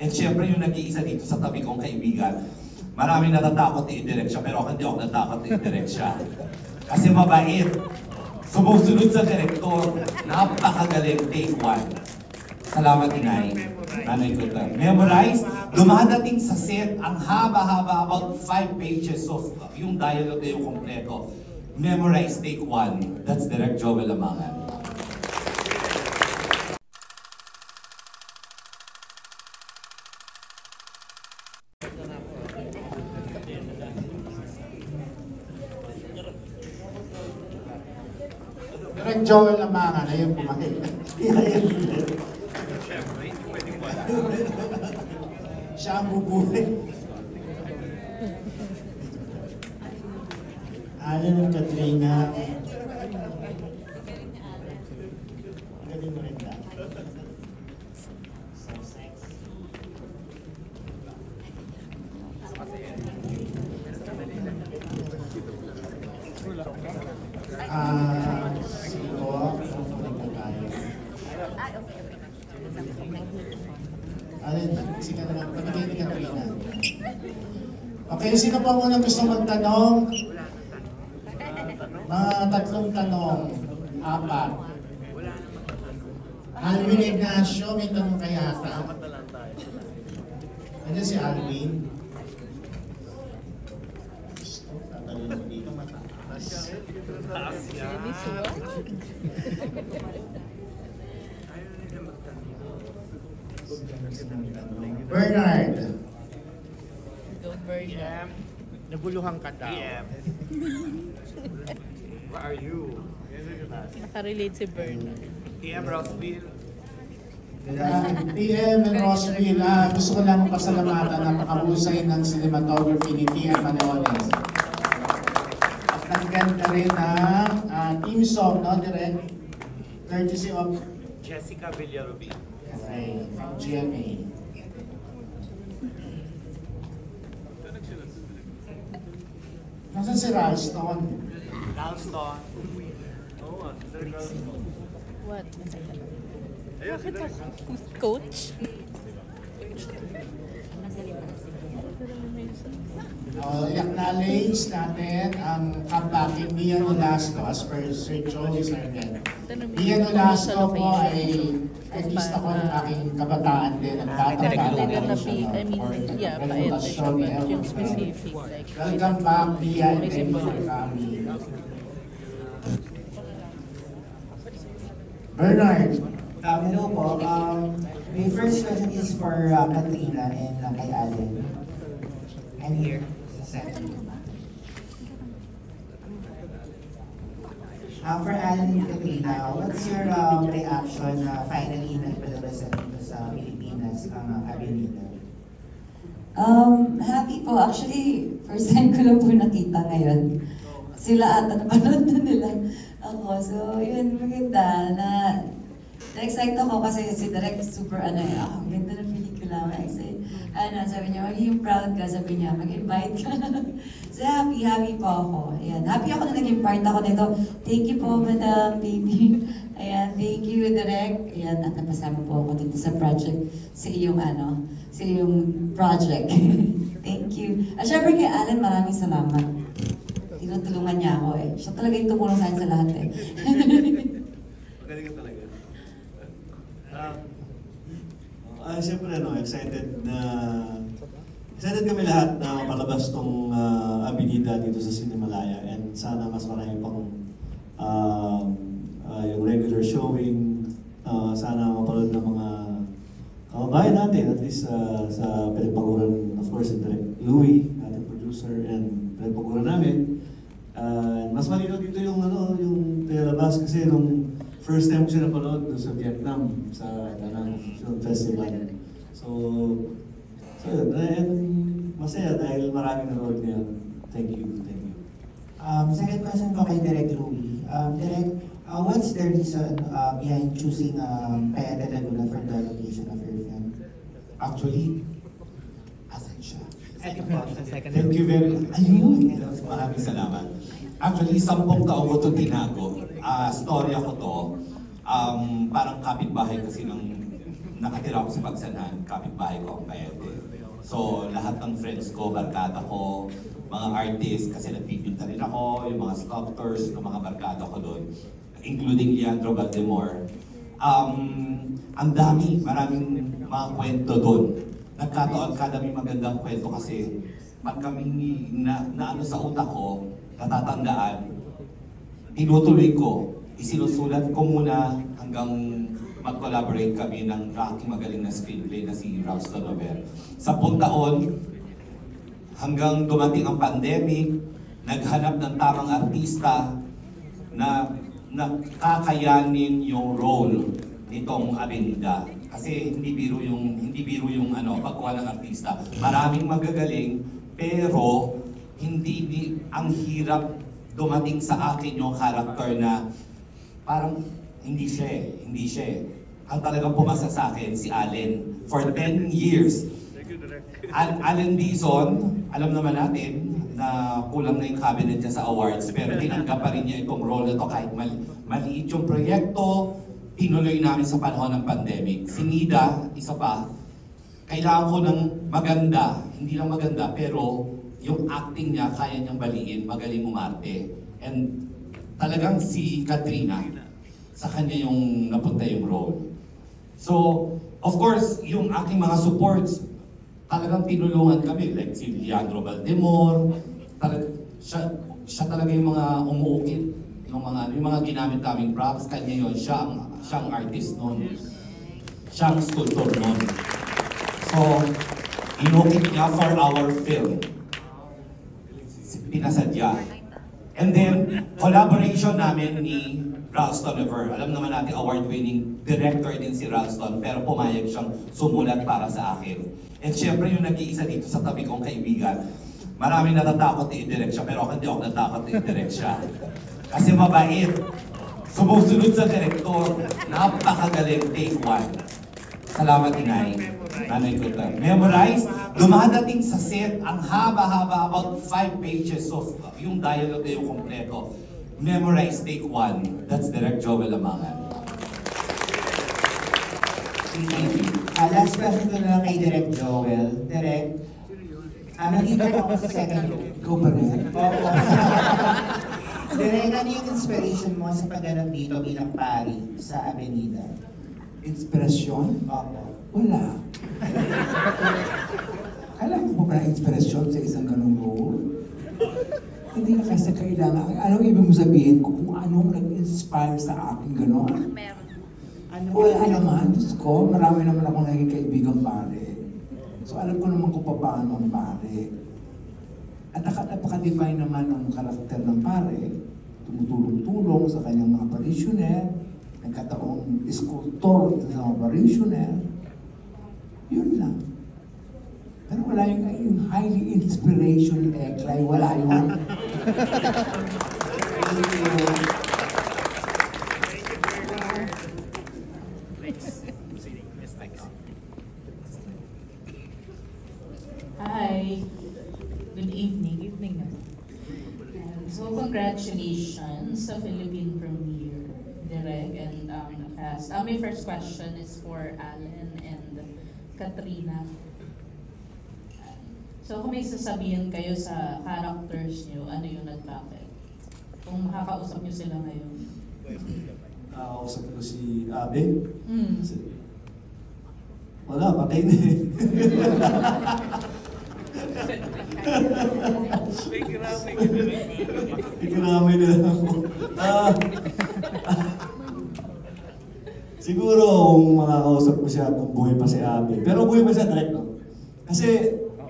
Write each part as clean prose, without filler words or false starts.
And syempre yung nag-iisa dito sa tabi kong kaibigan, maraming natatakot i-direct siya, pero ako hindi ako natatakot i-direct siya. Kasi mabait. Sumusunod sa direktor. Napakagaling. Take one. Salamat, Inay. Nanay ko lang. Memorize. Dumadating sa set, ang haba-haba, about 5 pages of yung dialogue na yung kompleto. Memorize, take one. That's Direct Joel Amangan. Direct Joel Amangan, ayun pumakit. Siya ang bubuhay. Alan at Katrina. Galing mo rin na. Okay, sino pa muna gusto magtanong? Mga 3 tanong, 4. Alvin Ignacio, may tanong kaya ata. Nandiyan si Alvin. Bernard. Naguluhan ka daw. Where are you? Nakarelate si Bernard. PM Rossville. PM and Roseville, gusto ko lang pasalamatan ang napakahusay ng cinematography ni Tia Manones. At nagkanta rin ng team song, no, Direct? Courtesy of Jessica Villarubin. Okay, from GMA. Nasaan si Ralston? Ralston. Oh, What? Bakit ako? Coach? I-acknowledge natin ang comebacking Mia Nolasco as per Sir Joey Sargent. Mia Nolasco po ay artista ko ng aking kabataan din. Nagtatagala ko siya for reputasyon ni Elmo. Welcome back, Mia, and thank you for coming. Bernard. Hello po. My first question is for Katrina and kay Allen. I'm here sa set. For Allen and Katrina, what's your reaction na finally nagpalabas dito sa Pilipinas ang Avenida? Happy po. Actually, first time ko lang po nakita ngayon. Sila ata napanood na nila ako. So, yun, maganda na na-excite ako kasi si Direk super ang ganda ng pelikula. Kasi, sabi niya, magiging proud ka, sabi niya, mag-invite ka. So, happy po ako. Ayan, happy ako na naging part ako nito. Thank you po, Madam Baby. Ayan, thank you, Direk. Ayan, at napasama po ako dito sa project, sa iyong project. Thank you. At syempre kay Allen, maraming salamat. Tinutulungan niya ako eh. Siya talaga yung tumulong sa akin sa lahat eh. Magaling ka talaga. Siyempre, excited kami lahat na mapalabas tong Avenida dito sa Cinemalaya, and sana mas marami pang yung regular showing, sana mapanood ng mga kababayan natin, at least sa pinagpaguran, of course, Direct Louie, ating producer, and pinagpaguran namin. Mas malino dito yung pinalabas kasi nung first time ko siya napanood doon sa Vietnam, sa Danang Film Festival. So masaya dahil maraming nanood ngayon. Thank you. Second question ko kay Direct Louie. Direct, what's the reason behind choosing Payete Laguna for the location of your film? Actually, asan siya? Thank you very much. Ayun! Maraming salamat. Actually, 10 taon ko ito tinago. Storya ko to. Parang kapitbahay kasi ng nakatira ako sa Pagsanhan, kapitbahay ko ang Paete. So lahat ng friends ko, barkada ko, mga artists, kasi nagpipinta rin ako, yung mga sculptors, yung mga barkada ko doon, including Leandro Valdemor. Ang dami, maraming mga kwento doon. Nagkataon kadami magandang kwento kasi pag kami na ano sa utak ko, natatandaan, tinutuloy ko, isinusulat ko muna hanggang mag-collaborate kami ng aking magaling na screenplay na si Ralston Nover. 10 taon, hanggang dumating ang pandemic, naghanap ng tamang artista na kakayanin yung role nitong Avenida. Kasi hindi biro yung pagkuha ng artista. Maraming magagaling, pero ang hirap dumating sa akin yung character na parang hindi siya. Ang talagang pumasa sa akin, si Allen. For 10 years. Allen Dizon, alam naman natin na kulang na yung cabinet niya sa awards, pero tinanggap pa rin niya itong role na to kahit maliit yung proyekto, tinuloy namin sa panahon ng pandemic. Si Nida, isa pa, kailangan ko ng maganda, hindi lang maganda, pero yung acting niya, kaya niyang baliin, magaling umarte. And talagang si Katrina, sa kanya yung napunta yung role. So, of course, yung aking mga supports, talagang tinulungan kami. Like si Leandro Valdemor, siya talaga yung mga umuukit yung mga ginamit naming props. Kanya yun, siya ang artist nun. Siya ang sculptor nun. So, inukit niya for our film. Pinasadya. And then, collaboration namin ni Ralston Nover. Alam naman natin, award-winning director din si Ralston, pero pumayag siyang sumulat para sa akin. And syempre, yung nag-iisa dito sa tabi kong kaibigan, maraming natatakot i-direct siya, pero ako hindi ako natatakot i-direct siya. Kasi mabait. Sumusunod sa direktor. Napakagaling. Take 1. Salamat, Inay. Nanay ko tayo. Memorize. Dumadating sa set, ang haba-haba, about 5 pages of yung dialogue na yung kompleto. Memorize, take 1. That's Direct Joel Lamangan. Last question ko na lang kay Direct Joel. Direct, nandito po ako sa second row. Ikaw pa rin. Oo. Direct, ano yung inspiration mo sa pagganap dito bilang pari sa Avenida? Inspirasyon? Oo. Wala. Kailangan ko pa na inspirasyon sa isang ganung role? Hindi na kasi kailangan. Anong ibig mo sabihin kung anong nag-inspire sa akin gano'n? Wala naman. Diyos ko, marami naman akong naging kaibigan pare. So alam ko naman kung paano ang pare. At napaka-define naman ng karakter ng pare. Tumutulong-tulong sa kanyang mga parishioner. Nagkataong iskultor sa mga parishioner. Yun lang. Pero wala yung highly inspirational eklay. Wala yun. Thank you. Hi. Good evening. Evening na. So congratulations sa Philippine premiere, Direk and the cast. My first question is for Allen and Katrina. So kung may sasabihin kayo sa characters niyo, ano yun at bakit? Kung makakausap niyo sila ngayon. Nakausap ko si Abe. Wala, patay na eh. Ikiramay na lang ako. Siguro kung makakausap ko siya kung buhay pa si Abe. Pero buhay pa siya direct, no? Kasi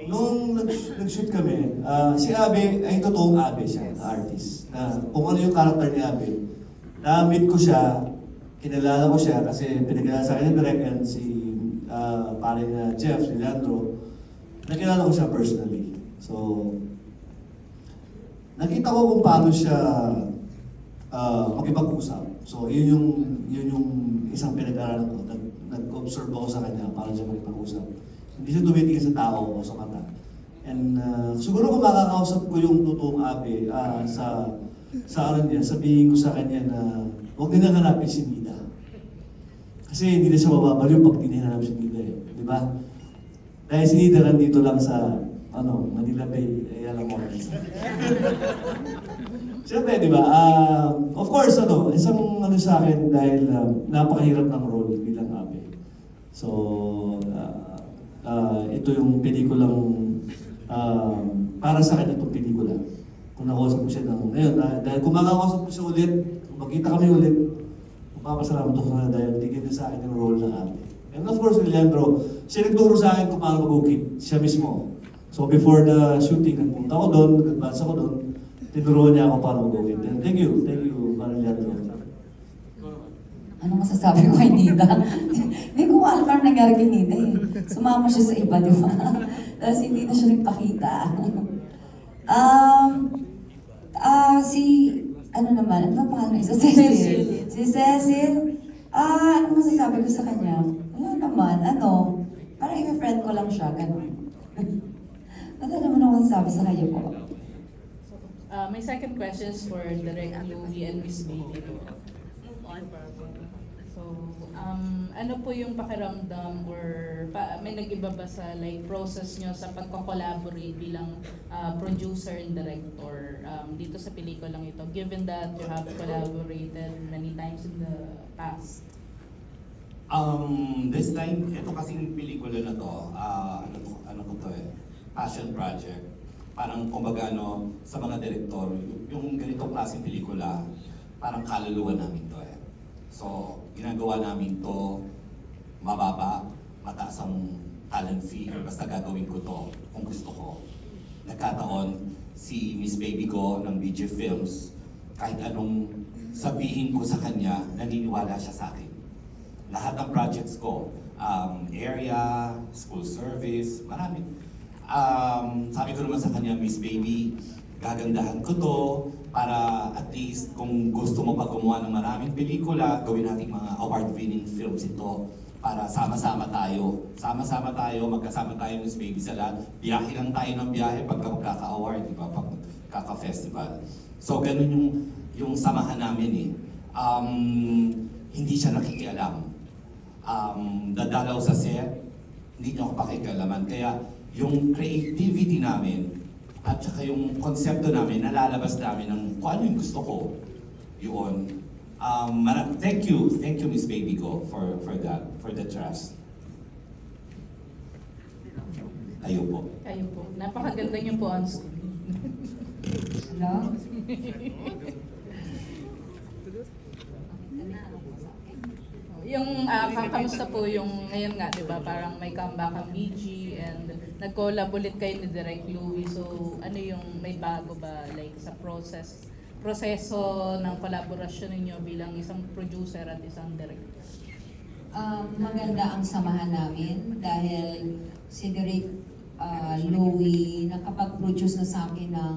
nung nag-shoot kami, si Abe ay totoong Abe siya, na artist. Na kung ano yung character ni Abe, na-meet ko siya, kinalala ko siya kasi pinagkala sa akin ni Direk and si pare na Jeff, si Leandro, nakilala ko siya personally. So, nakita ko kung paano siya makipag-usap. So, yun yung isang pinag-aralan ko. Nag-observe ako sa kanya paano siya makipag-usap. Hindi siya tumitingin sa tao o sa mata. And siguro kung makakausap ko yung totoong Abe sa aral niya, sabihin ko sa kanya na huwag din hanapin si Nida. Kasi hindi na siya mababaliw pag tinihanap si Nida eh. Di ba? Dahil si Nida nandito lang sa, Manila Bay, Ayala Malls. Siyempre, di ba? Of course, isang sa akin dahil napakahirap ng role bilang Abe. So, ito yung pelikulang para sa akin itong pelikula. Kung nakausap ko siya ngayon, dahil kung makakausap ko siya ulit, kung magkita kami ulit, magpapasalamat ako na dahil tigil sa akin yung role ng Abe. And of course, Leandro, siya nagturo sa akin kung paano mag-ukit. Siya mismo. So before the shooting, nagpunta ako doon, nag-advance ako doon, tinuruan niya ako paano mag-ukit. And thank you, Leandro. Ano masasabi ko kay Nida? Hindi ko alam ano nangyari kay Nida eh. Sumama siya sa iba, di ba? Tapos hindi na siya nagpakita. Ano ba pangalan niya? Cecil. Si Cecil, ano masasabi ko sa kanya? Wala naman, parang i-friend ko lang siya, ganun. Wala naman ako masasabi sa kanya po. My second question is for Direk Louie and Miss Baby. So, ano po yung pakiramdam or may nag-iba ba sa process nyo sa pagko-collaborate bilang producer and director dito sa pelikulang ito, given that you have collaborated many times in the past? This time, ito kasing pelikula na to, passion project. Parang kumbaga sa mga direktor, yung ganitong klaseng pelikula, parang kaluluwa namin to eh. So, ginagawa namin to mababa, mataas ang talent fee, basta gagawin ko to kung gusto ko. Nagkataon, si Miss Baby ko ng BJ Films, kahit anong sabihin ko sa kanya, naniniwala siya sa akin. Lahat ng projects ko, area, school service, marami. Sabi ko naman sa kanya, Miss Baby, gagandahan ko to para at least kung gusto mo pa gumawa ng maraming pelikula, gawin natin mga award-winning films ito para sama-sama tayo. Sama-sama tayo, magkasama tayo Miss Baby sa lahat. Biyahe lang tayo ng biyahe pagka magkaka-award, di ba? Pag kaka-festival. So, ganun yung samahan namin eh. Hindi siya nakikialam. Dadalaw sa set, hindi niya ako pakikialaman. Kaya yung creativity namin, at saka yung konsepto namin, nalalabas namin ng kung ano yung gusto ko. Yun. Thank you Miss Baby ko for that, for the trust. Kayo po. Kayo po. Napakaganda niyo po on screen. Hello? Yung kamusta po yung ngayon nga, di ba? Parang may comeback ang BG and nag-collab ulit kayo ni Direk Louie. So ano yung may bago ba like sa proseso ng kolaborasyon ninyo bilang isang producer at isang director? Maganda ang samahan namin dahil si Direk Louie nakapag-produce na sa akin ng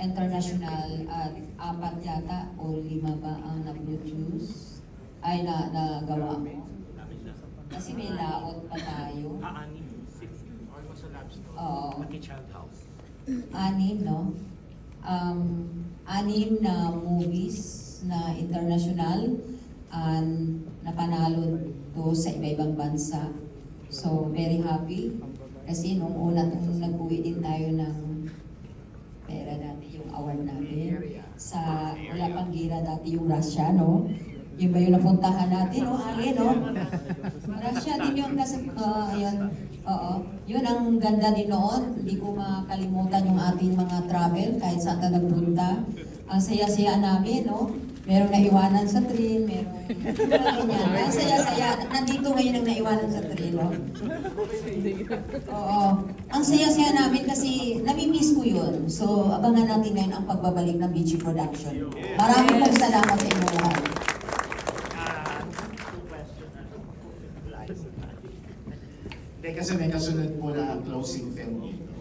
international at 4 yata o 5 ba ang na-produce. Ay, nagawa ko. Kasi may laot pa tayo. 6. Almost a lab story. Oo. Lucky Child House. 6, no? 6 na movies na international and napanalo to sa iba-ibang bansa. So, very happy. Kasi nung una nag-uwi din tayo ng pera dati, yung award natin. Sa wala pang gira dati yung Russia, no? Yun ba yung napuntahan natin, no? Ali, no? Russia din yung nasa, ayun. Oo. Yun ang ganda din noon. Hindi ko makalimutan yung ating mga travel kahit saan ka nagpunta. Ang saya-saya namin, no? Merong naiwanan sa train, merong ganyan. Ang saya-saya. Nandito ngayon ang naiwanan sa train, no? Oo. Ang saya-saya namin kasi nami-miss ko yun. So, abangan natin ngayon ang pagbabalik ng BG Production. Maraming pong salamat sa inyo lahat. Kasi may kasunod po na closing film dito.